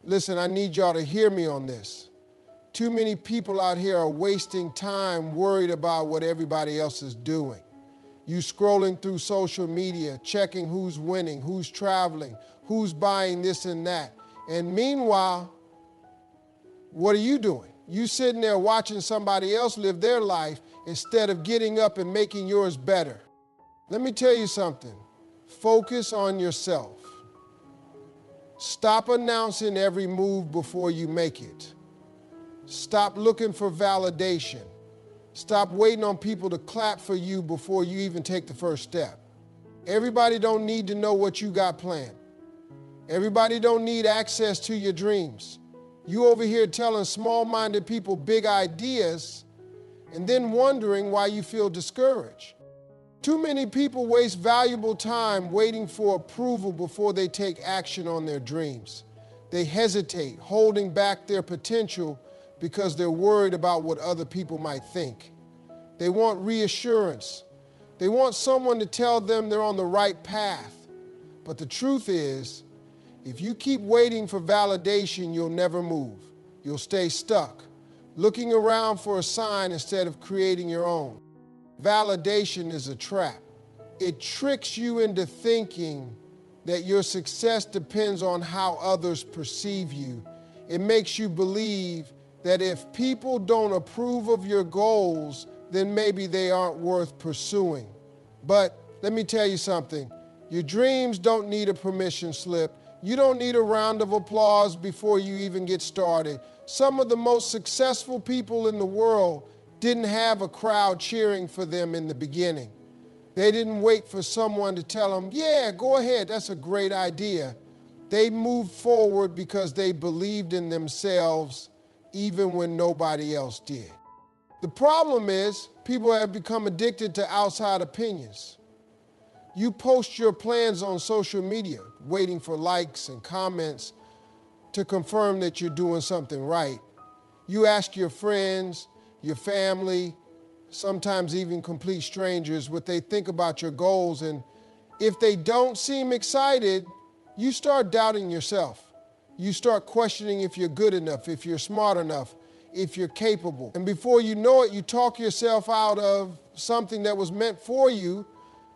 Listen, I need y'all to hear me on this. Too many people out here are wasting time worried about what everybody else is doing. You scrolling through social media, checking who's winning, who's traveling, who's buying this and that. And meanwhile, what are you doing? You sitting there watching somebody else live their life instead of getting up and making yours better. Let me tell you something. Focus on yourself. Stop announcing every move before you make it. Stop looking for validation. Stop waiting on people to clap for you before you even take the first step. Everybody don't need to know what you got planned. Everybody don't need access to your dreams. You over here telling small-minded people big ideas and then wondering why you feel discouraged. Too many people waste valuable time waiting for approval before they take action on their dreams. They hesitate, holding back their potential because they're worried about what other people might think. They want reassurance. They want someone to tell them they're on the right path. But the truth is, if you keep waiting for validation, you'll never move. You'll stay stuck, looking around for a sign instead of creating your own. Validation is a trap. It tricks you into thinking that your success depends on how others perceive you. It makes you believe that if people don't approve of your goals, then maybe they aren't worth pursuing. But let me tell you something. Your dreams don't need a permission slip. You don't need a round of applause before you even get started. Some of the most successful people in the world didn't have a crowd cheering for them in the beginning. They didn't wait for someone to tell them, yeah, go ahead, that's a great idea. They moved forward because they believed in themselves even when nobody else did. The problem is people have become addicted to outside opinions. You post your plans on social media, waiting for likes and comments to confirm that you're doing something right. You ask your friends, your family, sometimes even complete strangers what they think about your goals, and if they don't seem excited, you start doubting yourself. You start questioning if you're good enough, if you're smart enough, if you're capable. And before you know it, you talk yourself out of something that was meant for you,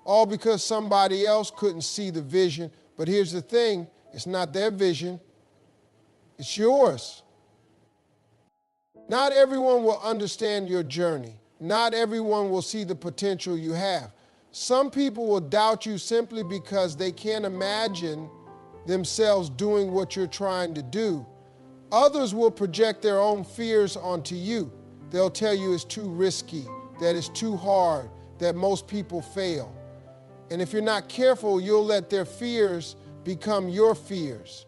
all because somebody else couldn't see the vision. But here's the thing, it's not their vision, it's yours. Not everyone will understand your journey. Not everyone will see the potential you have. Some people will doubt you simply because they can't imagine themselves doing what you're trying to do. Others will project their own fears onto you. They'll tell you it's too risky, that it's too hard, that most people fail. And if you're not careful, you'll let their fears become your fears.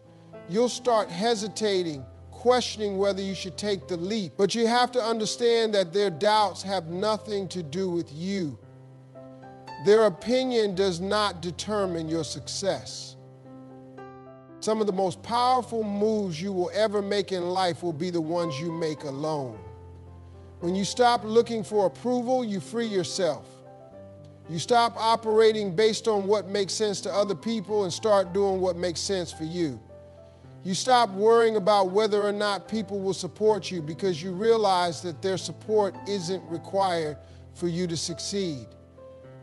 You'll start hesitating, questioning whether you should take the leap. But you have to understand that their doubts have nothing to do with you. Their opinion does not determine your success. Some of the most powerful moves you will ever make in life will be the ones you make alone. When you stop looking for approval, you free yourself. You stop operating based on what makes sense to other people and start doing what makes sense for you. You stop worrying about whether or not people will support you because you realize that their support isn't required for you to succeed.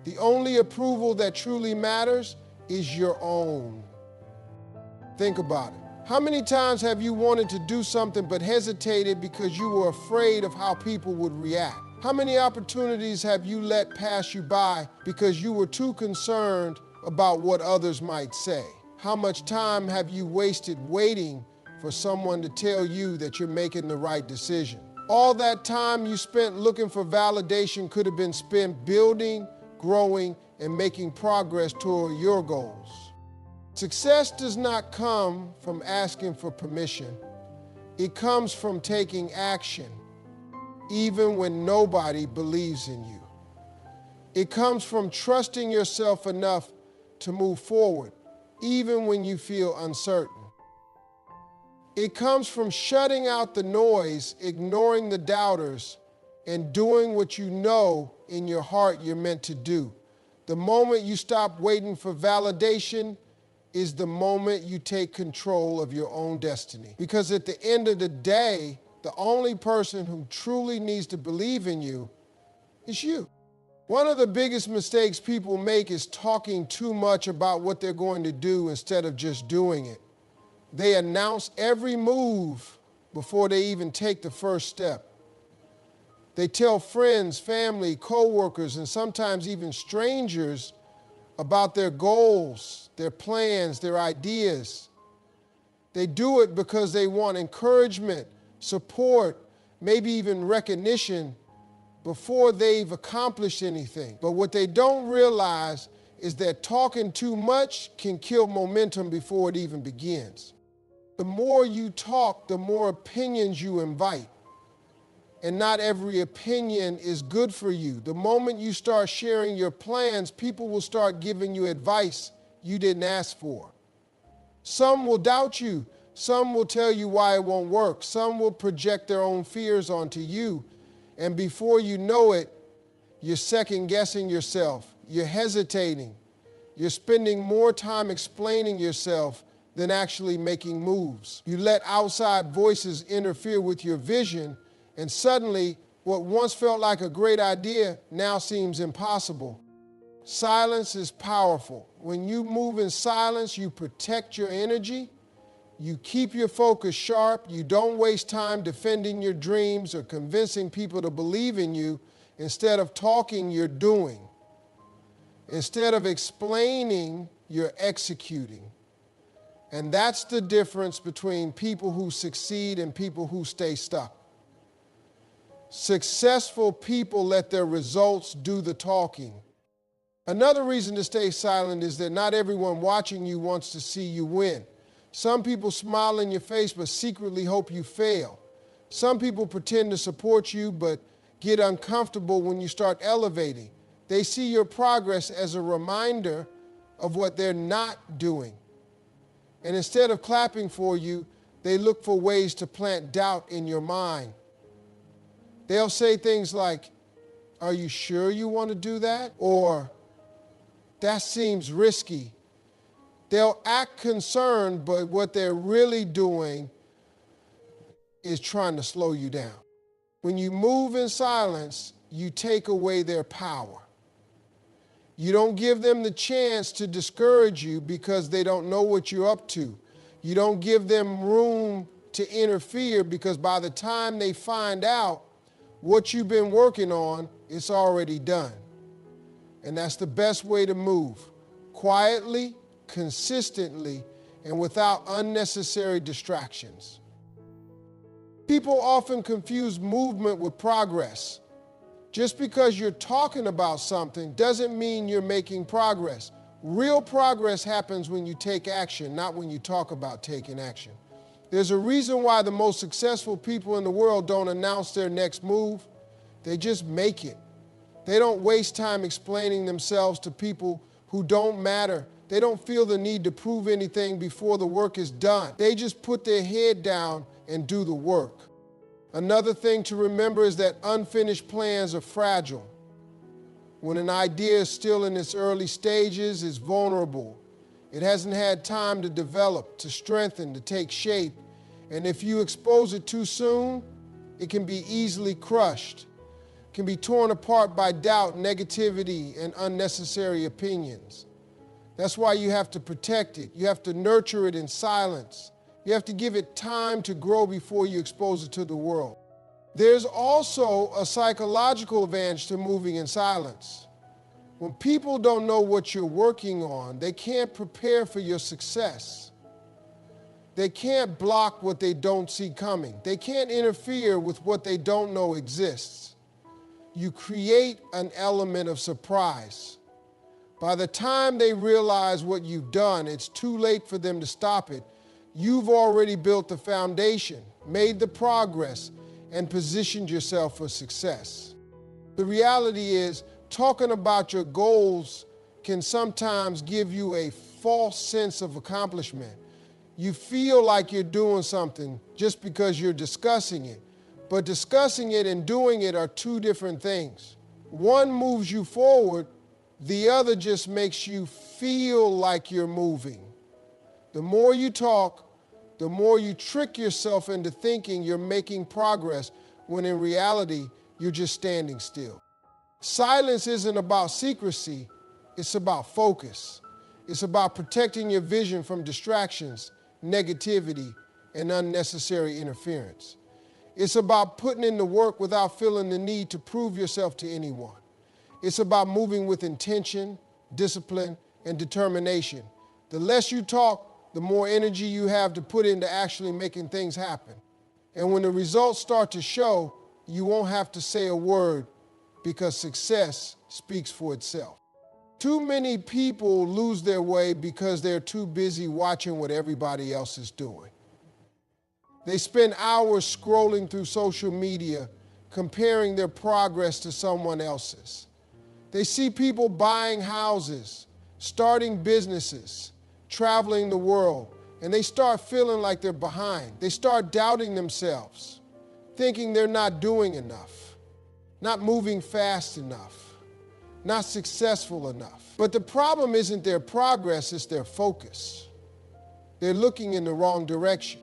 The only approval that truly matters is your own. Think about it. How many times have you wanted to do something but hesitated because you were afraid of how people would react? How many opportunities have you let pass you by because you were too concerned about what others might say? How much time have you wasted waiting for someone to tell you that you're making the right decision? All that time you spent looking for validation could have been spent building, growing, and making progress toward your goals. Success does not come from asking for permission. It comes from taking action, even when nobody believes in you. It comes from trusting yourself enough to move forward, even when you feel uncertain. It comes from shutting out the noise, ignoring the doubters, and doing what you know in your heart you're meant to do. The moment you stop waiting for validation is the moment you take control of your own destiny. Because at the end of the day, the only person who truly needs to believe in you is you. One of the biggest mistakes people make is talking too much about what they're going to do instead of just doing it. They announce every move before they even take the first step. They tell friends, family, coworkers, and sometimes even strangers about their goals, their plans, their ideas. They do it because they want encouragement, support, maybe even recognition before they've accomplished anything. But what they don't realize is that talking too much can kill momentum before it even begins. The more you talk, the more opinions you invite. And not every opinion is good for you. The moment you start sharing your plans, people will start giving you advice you didn't ask for. Some will doubt you. Some will tell you why it won't work. Some will project their own fears onto you. And before you know it, you're second-guessing yourself. You're hesitating. You're spending more time explaining yourself than actually making moves. You let outside voices interfere with your vision, and suddenly, what once felt like a great idea now seems impossible. Silence is powerful. When you move in silence, you protect your energy, you keep your focus sharp, you don't waste time defending your dreams or convincing people to believe in you. Instead of talking, you're doing. Instead of explaining, you're executing. And that's the difference between people who succeed and people who stay stuck. Successful people let their results do the talking. Another reason to stay silent is that not everyone watching you wants to see you win. Some people smile in your face but secretly hope you fail. Some people pretend to support you but get uncomfortable when you start elevating. They see your progress as a reminder of what they're not doing. And instead of clapping for you, they look for ways to plant doubt in your mind. They'll say things like, "Are you sure you want to do that?" Or, "That seems risky." They'll act concerned, but what they're really doing is trying to slow you down. When you move in silence, you take away their power. You don't give them the chance to discourage you because they don't know what you're up to. You don't give them room to interfere because by the time they find out what you've been working on, it's already done. And that's the best way to move. Quietly, consistently, and without unnecessary distractions. People often confuse movement with progress. Just because you're talking about something doesn't mean you're making progress. Real progress happens when you take action, not when you talk about taking action. There's a reason why the most successful people in the world don't announce their next move. They just make it. They don't waste time explaining themselves to people who don't matter. They don't feel the need to prove anything before the work is done. They just put their head down and do the work. Another thing to remember is that unfinished plans are fragile. When an idea is still in its early stages, it's vulnerable. It hasn't had time to develop, to strengthen, to take shape. And if you expose it too soon, it can be easily crushed. It can be torn apart by doubt, negativity, and unnecessary opinions. That's why you have to protect it. You have to nurture it in silence. You have to give it time to grow before you expose it to the world. There's also a psychological advantage to moving in silence. When people don't know what you're working on, they can't prepare for your success. They can't block what they don't see coming. They can't interfere with what they don't know exists. You create an element of surprise. By the time they realize what you've done, it's too late for them to stop it. You've already built the foundation, made the progress, and positioned yourself for success. The reality is, talking about your goals can sometimes give you a false sense of accomplishment. You feel like you're doing something just because you're discussing it. But discussing it and doing it are two different things. One moves you forward, the other just makes you feel like you're moving. The more you talk, the more you trick yourself into thinking you're making progress when in reality, you're just standing still. Silence isn't about secrecy, it's about focus. It's about protecting your vision from distractions, negativity, and unnecessary interference. It's about putting in the work without feeling the need to prove yourself to anyone. It's about moving with intention, discipline, and determination. The less you talk, the more energy you have to put into actually making things happen. And when the results start to show, you won't have to say a word because success speaks for itself. Too many people lose their way because they're too busy watching what everybody else is doing. They spend hours scrolling through social media, comparing their progress to someone else's. They see people buying houses, starting businesses, traveling the world, and they start feeling like they're behind. They start doubting themselves, thinking they're not doing enough, not moving fast enough, not successful enough. But the problem isn't their progress, it's their focus. They're looking in the wrong direction.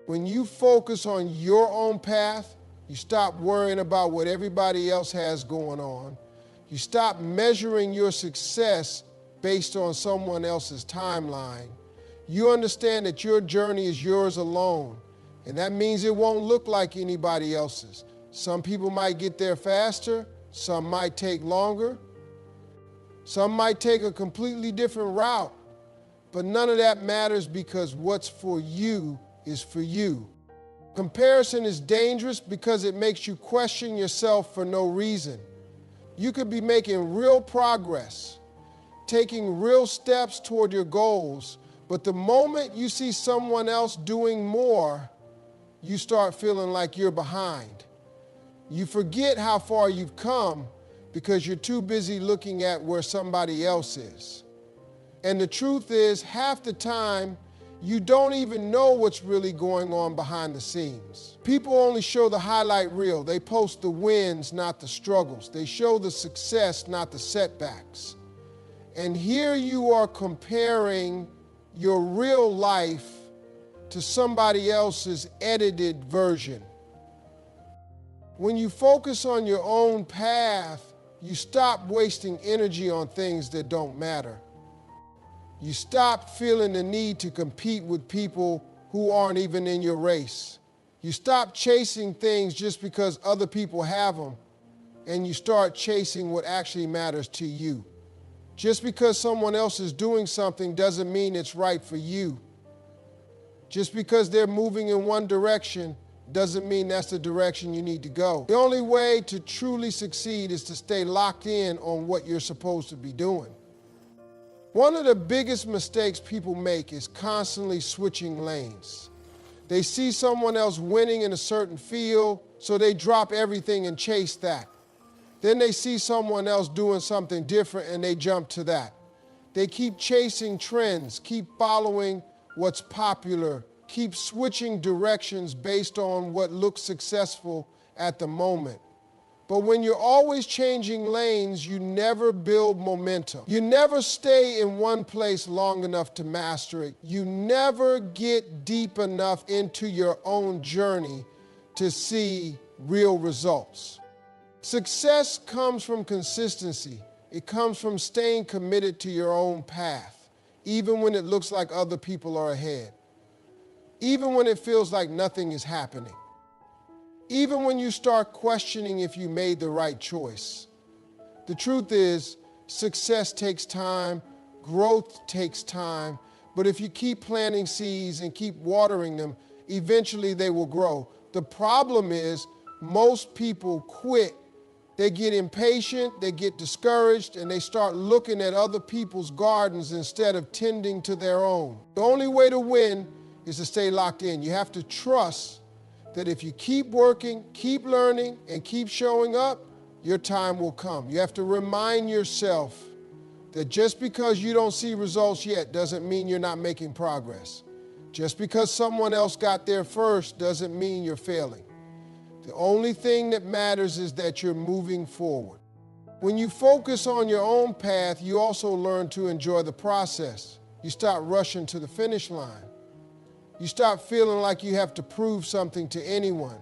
When you focus on your own path, you stop worrying about what everybody else has going on. You stop measuring your success based on someone else's timeline. You understand that your journey is yours alone, and that means it won't look like anybody else's. Some people might get there faster, some might take longer, some might take a completely different route, but none of that matters because what's for you is for you. Comparison is dangerous because it makes you question yourself for no reason. You could be making real progress, taking real steps toward your goals, but the moment you see someone else doing more, you start feeling like you're behind. You forget how far you've come because you're too busy looking at where somebody else is. And the truth is, half the time, you don't even know what's really going on behind the scenes. People only show the highlight reel. They post the wins, not the struggles. They show the success, not the setbacks. And here you are comparing your real life to somebody else's edited version. When you focus on your own path, you stop wasting energy on things that don't matter. You stop feeling the need to compete with people who aren't even in your race. You stop chasing things just because other people have them, and you start chasing what actually matters to you. Just because someone else is doing something doesn't mean it's right for you. Just because they're moving in one direction doesn't mean that's the direction you need to go. The only way to truly succeed is to stay locked in on what you're supposed to be doing. One of the biggest mistakes people make is constantly switching lanes. They see someone else winning in a certain field, so they drop everything and chase that. Then they see someone else doing something different and they jump to that. They keep chasing trends, keep following what's popular, keep switching directions based on what looks successful at the moment. But when you're always changing lanes, you never build momentum. You never stay in one place long enough to master it. You never get deep enough into your own journey to see real results. Success comes from consistency. It comes from staying committed to your own path, even when it looks like other people are ahead. Even when it feels like nothing is happening. Even when you start questioning if you made the right choice. The truth is, success takes time, growth takes time, but if you keep planting seeds and keep watering them, eventually they will grow. The problem is, most people quit. They get impatient, they get discouraged, and they start looking at other people's gardens instead of tending to their own. The only way to win is to stay locked in. You have to trust that if you keep working, keep learning, and keep showing up, your time will come. You have to remind yourself that just because you don't see results yet doesn't mean you're not making progress. Just because someone else got there first doesn't mean you're failing. The only thing that matters is that you're moving forward. When you focus on your own path, you also learn to enjoy the process. You start rushing to the finish line. You start feeling like you have to prove something to anyone.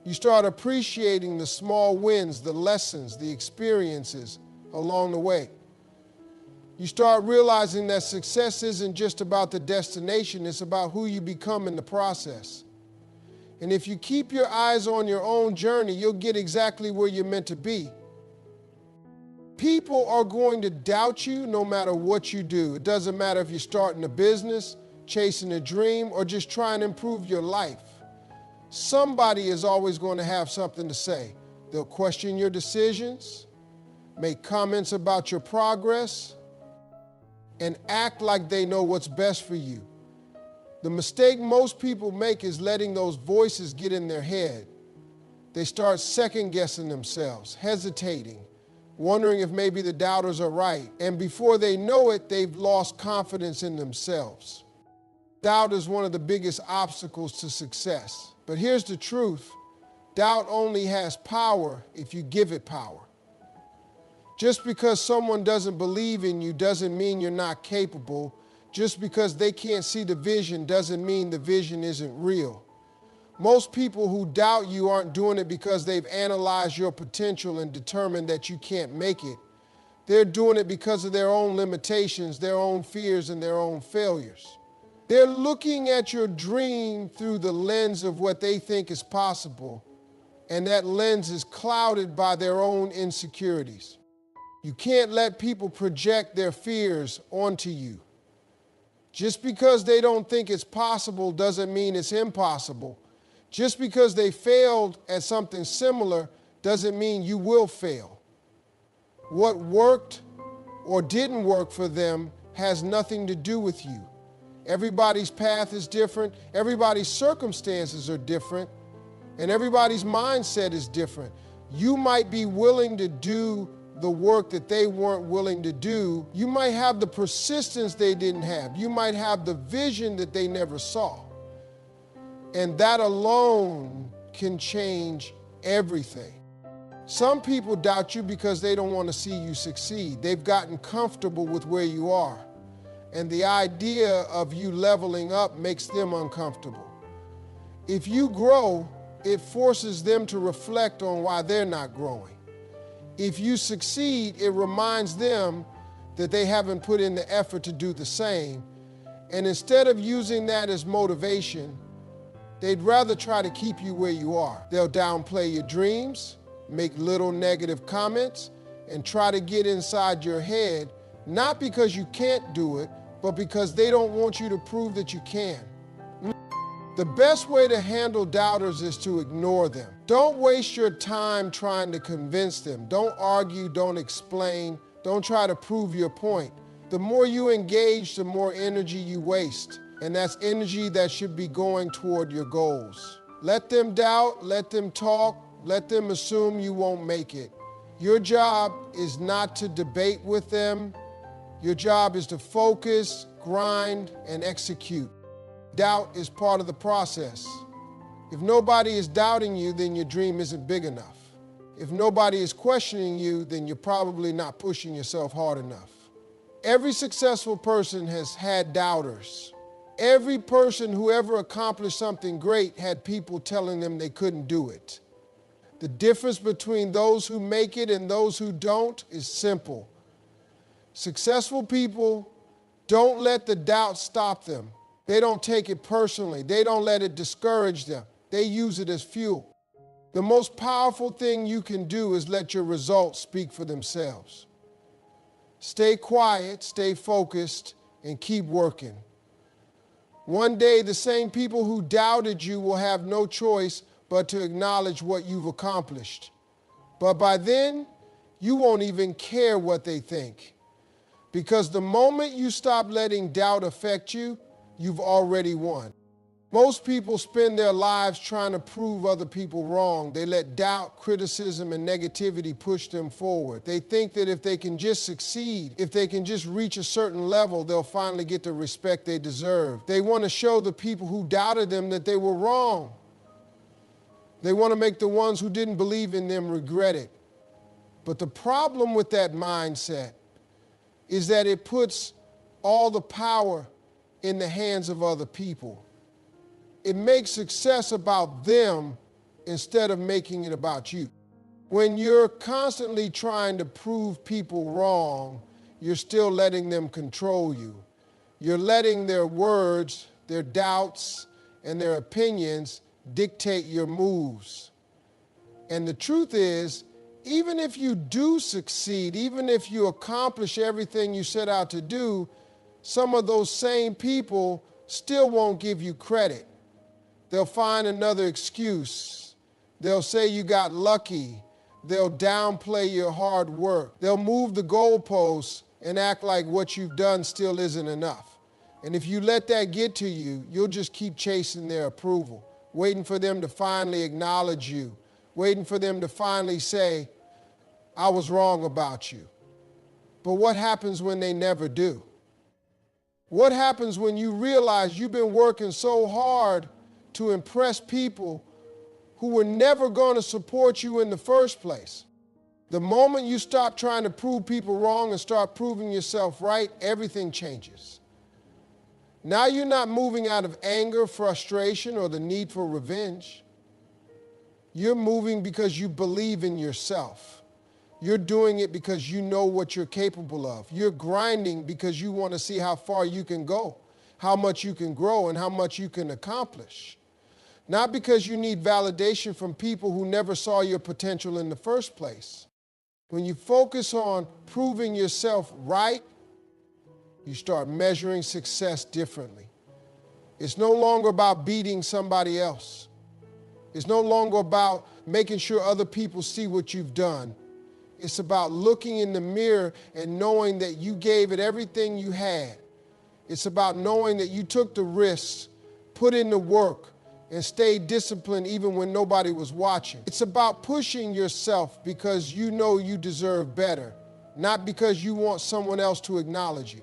You start appreciating the small wins, the lessons, the experiences along the way. You start realizing that success isn't just about the destination, it's about who you become in the process. And if you keep your eyes on your own journey, you'll get exactly where you're meant to be. People are going to doubt you no matter what you do. It doesn't matter if you're starting a business, chasing a dream, or just trying to improve your life. Somebody is always going to have something to say. They'll question your decisions, make comments about your progress, and act like they know what's best for you. The mistake most people make is letting those voices get in their head. They start second-guessing themselves, hesitating, wondering if maybe the doubters are right. And before they know it, they've lost confidence in themselves. Doubt is one of the biggest obstacles to success. But here's the truth. Doubt only has power if you give it power. Just because someone doesn't believe in you doesn't mean you're not capable. Just because they can't see the vision doesn't mean the vision isn't real. Most people who doubt you aren't doing it because they've analyzed your potential and determined that you can't make it. They're doing it because of their own limitations, their own fears, and their own failures. They're looking at your dream through the lens of what they think is possible, and that lens is clouded by their own insecurities. You can't let people project their fears onto you. Just because they don't think it's possible doesn't mean it's impossible. Just because they failed at something similar doesn't mean you will fail. What worked or didn't work for them has nothing to do with you. Everybody's path is different, everybody's circumstances are different, and everybody's mindset is different. You might be willing to do the work that they weren't willing to do. You might have the persistence they didn't have. You might have the vision that they never saw. And that alone can change everything. Some people doubt you because they don't want to see you succeed. They've gotten comfortable with where you are. And the idea of you leveling up makes them uncomfortable. If you grow, it forces them to reflect on why they're not growing. If you succeed, it reminds them that they haven't put in the effort to do the same. And instead of using that as motivation, they'd rather try to keep you where you are. They'll downplay your dreams, make little negative comments, and try to get inside your head, not because you can't do it, but because they don't want you to prove that you can. The best way to handle doubters is to ignore them. Don't waste your time trying to convince them. Don't argue, don't explain, don't try to prove your point. The more you engage, the more energy you waste. And that's energy that should be going toward your goals. Let them doubt, let them talk, let them assume you won't make it. Your job is not to debate with them. Your job is to focus, grind, and execute. Doubt is part of the process. If nobody is doubting you, then your dream isn't big enough. If nobody is questioning you, then you're probably not pushing yourself hard enough. Every successful person has had doubters. Every person who ever accomplished something great had people telling them they couldn't do it. The difference between those who make it and those who don't is simple. Successful people don't let the doubt stop them. They don't take it personally. They don't let it discourage them. They use it as fuel. The most powerful thing you can do is let your results speak for themselves. Stay quiet, stay focused, and keep working. One day, the same people who doubted you will have no choice but to acknowledge what you've accomplished. But by then, you won't even care what they think. Because the moment you stop letting doubt affect you, you've already won. Most people spend their lives trying to prove other people wrong. They let doubt, criticism, and negativity push them forward. They think that if they can just succeed, if they can just reach a certain level, they'll finally get the respect they deserve. They want to show the people who doubted them that they were wrong. They want to make the ones who didn't believe in them regret it. But the problem with that mindset is that it puts all the power in the hands of other people. It makes success about them instead of making it about you. When you're constantly trying to prove people wrong, you're still letting them control you. You're letting their words, their doubts, and their opinions dictate your moves. And the truth is, even if you do succeed, even if you accomplish everything you set out to do, some of those same people still won't give you credit. They'll find another excuse. They'll say you got lucky. They'll downplay your hard work. They'll move the goalposts and act like what you've done still isn't enough. And if you let that get to you, you'll just keep chasing their approval, waiting for them to finally acknowledge you, waiting for them to finally say, I was wrong about you. But what happens when they never do? What happens when you realize you've been working so hard to impress people who were never going to support you in the first place? The moment you stop trying to prove people wrong and start proving yourself right, everything changes. Now you're not moving out of anger, frustration, or the need for revenge. You're moving because you believe in yourself. You're doing it because you know what you're capable of. You're grinding because you want to see how far you can go, how much you can grow, and how much you can accomplish. Not because you need validation from people who never saw your potential in the first place. When you focus on proving yourself right, you start measuring success differently. It's no longer about beating somebody else. It's no longer about making sure other people see what you've done. It's about looking in the mirror and knowing that you gave it everything you had. It's about knowing that you took the risks, put in the work, and stayed disciplined even when nobody was watching. It's about pushing yourself because you know you deserve better, not because you want someone else to acknowledge you.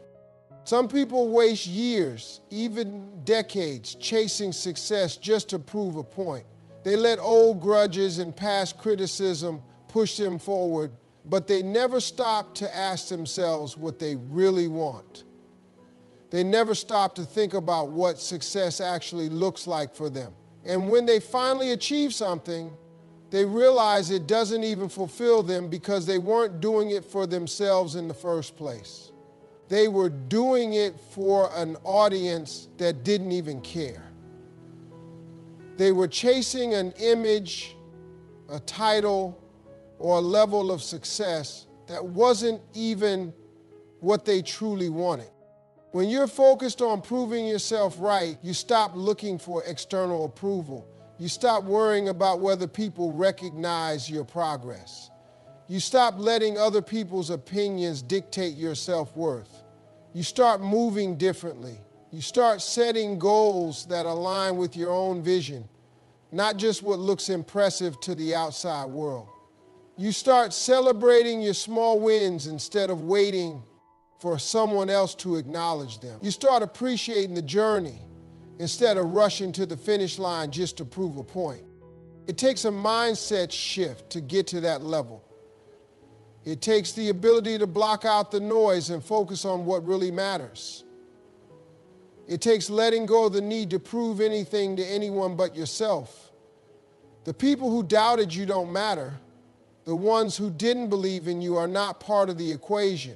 Some people waste years, even decades, chasing success just to prove a point. They let old grudges and past criticism push them forward, but they never stop to ask themselves what they really want. They never stop to think about what success actually looks like for them. And when they finally achieve something, they realize it doesn't even fulfill them because they weren't doing it for themselves in the first place. They were doing it for an audience that didn't even care. They were chasing an image, a title, or a level of success that wasn't even what they truly wanted. When you're focused on proving yourself right, you stop looking for external approval. You stop worrying about whether people recognize your progress. You stop letting other people's opinions dictate your self-worth. You start moving differently. You start setting goals that align with your own vision, not just what looks impressive to the outside world. You start celebrating your small wins instead of waiting for someone else to acknowledge them. You start appreciating the journey instead of rushing to the finish line just to prove a point. It takes a mindset shift to get to that level. It takes the ability to block out the noise and focus on what really matters. It takes letting go of the need to prove anything to anyone but yourself. The people who doubted you don't matter. The ones who didn't believe in you are not part of the equation.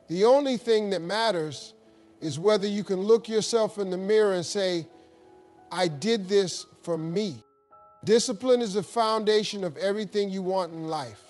The only thing that matters is whether you can look yourself in the mirror and say, I did this for me. Discipline is the foundation of everything you want in life.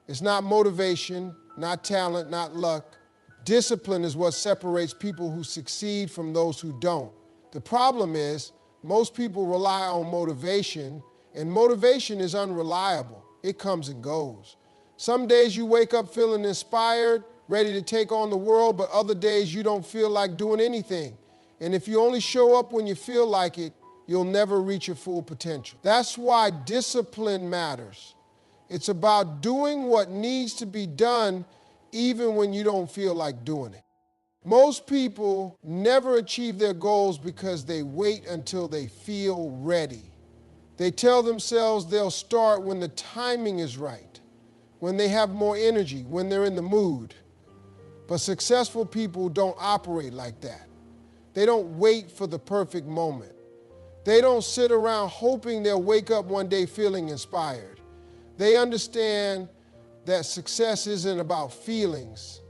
It's not motivation, not talent, not luck. Discipline is what separates people who succeed from those who don't. The problem is, most people rely on motivation, and motivation is unreliable. It comes and goes. Some days you wake up feeling inspired, ready to take on the world, but other days you don't feel like doing anything. And if you only show up when you feel like it, you'll never reach your full potential. That's why discipline matters. It's about doing what needs to be done even when you don't feel like doing it. Most people never achieve their goals because they wait until they feel ready. They tell themselves they'll start when the timing is right, when they have more energy, when they're in the mood. But successful people don't operate like that. They don't wait for the perfect moment. They don't sit around hoping they'll wake up one day feeling inspired. They understand that success isn't about feelings.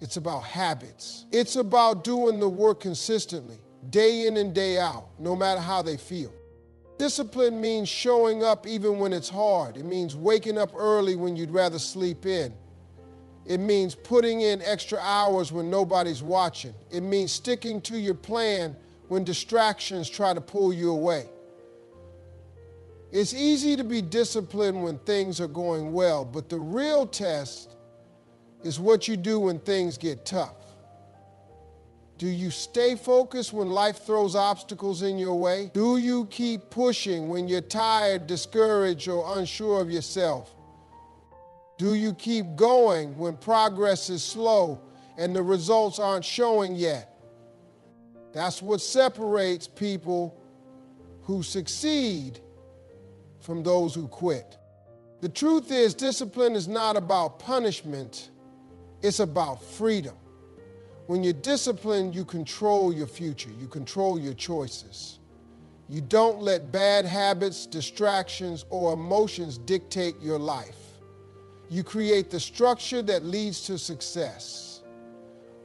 It's about habits. It's about doing the work consistently, day in and day out, no matter how they feel. Discipline means showing up even when it's hard. It means waking up early when you'd rather sleep in. It means putting in extra hours when nobody's watching. It means sticking to your plan when distractions try to pull you away. It's easy to be disciplined when things are going well, but the real test is what you do when things get tough. Do you stay focused when life throws obstacles in your way? Do you keep pushing when you're tired, discouraged, or unsure of yourself? Do you keep going when progress is slow and the results aren't showing yet? That's what separates people who succeed from those who quit. The truth is, discipline is not about punishment, it's about freedom. When you're disciplined, you control your future, you control your choices. You don't let bad habits, distractions, or emotions dictate your life. You create the structure that leads to success.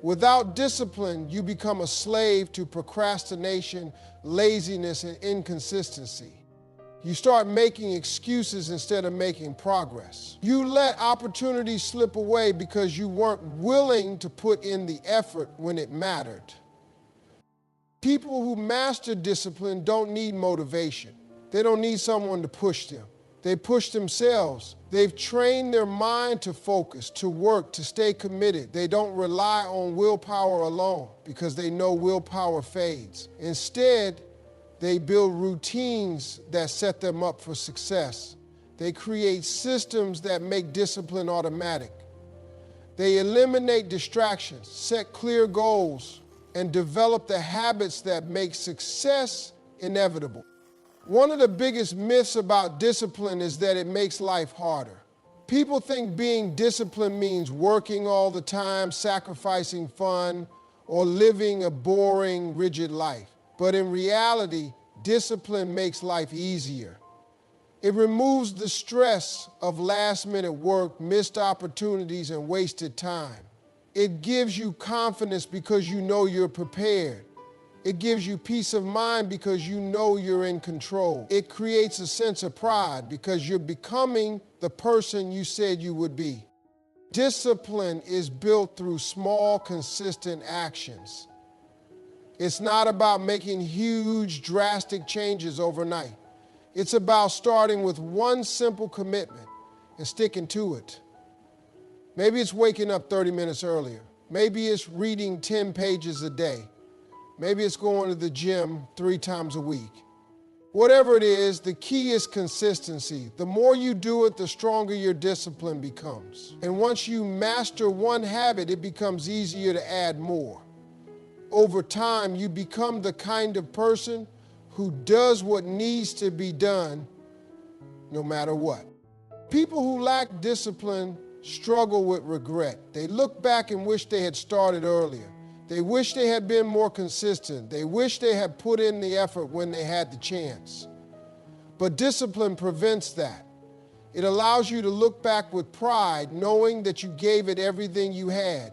Without discipline, you become a slave to procrastination, laziness, and inconsistency. You start making excuses instead of making progress. You let opportunities slip away because you weren't willing to put in the effort when it mattered. People who master discipline don't need motivation. They don't need someone to push them. They push themselves. They've trained their mind to focus, to work, to stay committed. They don't rely on willpower alone because they know willpower fades. Instead, they build routines that set them up for success. They create systems that make discipline automatic. They eliminate distractions, set clear goals, and develop the habits that make success inevitable. One of the biggest myths about discipline is that it makes life harder. People think being disciplined means working all the time, sacrificing fun, or living a boring, rigid life. But in reality, discipline makes life easier. It removes the stress of last-minute work, missed opportunities, and wasted time. It gives you confidence because you know you're prepared. It gives you peace of mind because you know you're in control. It creates a sense of pride because you're becoming the person you said you would be. Discipline is built through small, consistent actions. It's not about making huge, drastic changes overnight. It's about starting with one simple commitment and sticking to it. Maybe it's waking up 30 minutes earlier. Maybe it's reading 10 pages a day. Maybe it's going to the gym 3 times a week. Whatever it is, the key is consistency. The more you do it, the stronger your discipline becomes. And once you master one habit, it becomes easier to add more. Over time, you become the kind of person who does what needs to be done no matter what. People who lack discipline struggle with regret. They look back and wish they had started earlier. They wish they had been more consistent. They wish they had put in the effort when they had the chance. But discipline prevents that. It allows you to look back with pride, knowing that you gave it everything you had.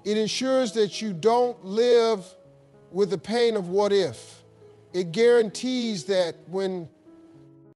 It ensures that you don't live with the pain of what if. It guarantees that when